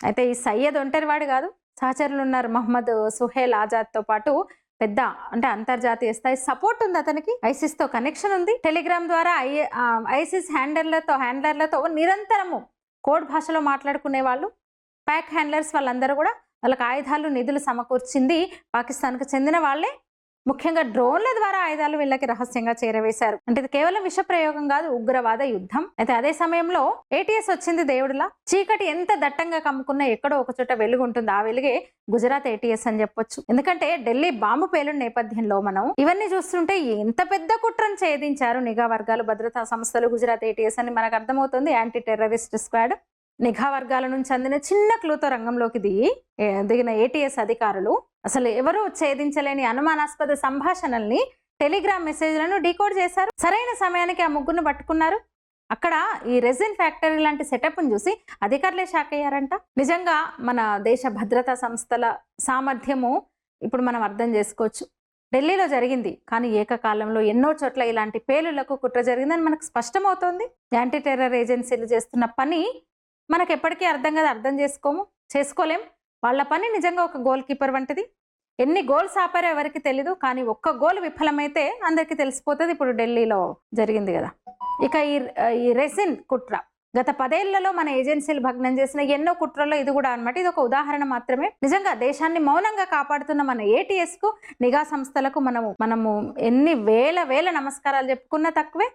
అయితే ఈ సయ్యద్ ఒంటరివాడు కాదు, సహచరులు ఉన్నారు. మహమ్మద్ సుహేల్ ఆజాద్తో పాటు పెద్ద అంటే అంతర్జాతీయ స్థాయి సపోర్ట్ ఉంది అతనికి. ఐసిస్ తో కనెక్షన్ ఉంది. టెలిగ్రామ్ ద్వారా ఐసిస్ హ్యాండ్లర్లతో నిరంతరము కోడ్ భాషలో మాట్లాడుకునే వాళ్ళు, ప్యాక్ హ్యాండ్లర్స్ వాళ్ళందరూ కూడా వాళ్ళకి ఆయుధాలు నిధులు సమకూర్చింది పాకిస్తాన్కు చెందిన వాళ్ళే. ముఖ్యంగా డ్రోన్ల ద్వారా ఆయుధాలు వీళ్ళకి రహస్యంగా చేరవేశారు. అంటే ఇది కేవలం విష ప్రయోగం కాదు, ఉగ్రవాద యుద్ధం. అయితే అదే సమయంలో ఏటీఎస్ వచ్చింది దేవుడిలా. చీకటి ఎంత దట్టంగా కమ్ముకున్నా ఎక్కడో ఒక చోట వెలుగు ఉంటుంది. ఆ వెలుగే గుజరాత్ ఏటీఎస్ అని చెప్పొచ్చు. ఎందుకంటే ఢిల్లీ బాంబు పేలుడు నేపథ్యంలో మనం ఇవన్నీ చూస్తుంటే ఎంత పెద్ద కుట్రను ఛేదించారు నిఘా వర్గాలు, భద్రతా సంస్థలు గుజరాత్ ఏటీఎస్ అని మనకు అర్థమవుతుంది. యాంటీ టెర్రరిస్ట్ స్క్వాడ్ నిఘా వర్గాల నుంచి అందిన చిన్న క్లూతో రంగంలోకి దిగిన ఏటీఎస్ అధికారులు అసలు ఎవరూ ఛేదించలేని అనుమానాస్పద సంభాషణల్ని, టెలిగ్రామ్ మెసేజ్లను డీకోడ్ చేశారు. సరైన సమయానికి ఆ ముగ్గురును పట్టుకున్నారు. అక్కడ ఈ రెజిన్ ఫ్యాక్టరీ లాంటి సెటప్ను చూసి అధికారులే షాక్ అయ్యారంట. నిజంగా మన దేశ భద్రతా సంస్థల సామర్థ్యము ఇప్పుడు మనం అర్థం చేసుకోవచ్చు. ఢిల్లీలో జరిగింది, కానీ ఏకకాలంలో ఎన్నో చోట్ల ఇలాంటి పేలుళ్లకు కుట్ర జరిగిందని మనకు స్పష్టమవుతోంది. యాంటీ టెర్రర్ ఏజెన్సీలు చేస్తున్న పని మనకు ఎప్పటికీ అర్థం కదా, అర్థం చేసుకోలేం. వాళ్ళ పని నిజంగా ఒక గోల్ కీపర్ వంటిది. ఎన్ని గోల్స్ ఆపారో ఎవరికి తెలీదు, కానీ ఒక్క గోల్ విఫలమైతే అందరికీ తెలిసిపోతుంది. ఇప్పుడు ఢిల్లీలో జరిగింది కదా. ఇక ఈ రెసిన్ కుట్ర గత 10 ఏళ్లలో మన ఏజెన్సీలు భగ్నం చేసిన ఎన్నో కుట్రల్లో ఇది కూడా అన్నమాట. ఇది ఒక ఉదాహరణ మాత్రమే. నిజంగా దేశాన్ని మౌనంగా కాపాడుతున్న మన ఏటీఎస్ కు, నిఘా సంస్థలకు మనము ఎన్ని వేల నమస్కారాలు చెప్పుకున్నా తక్కువే.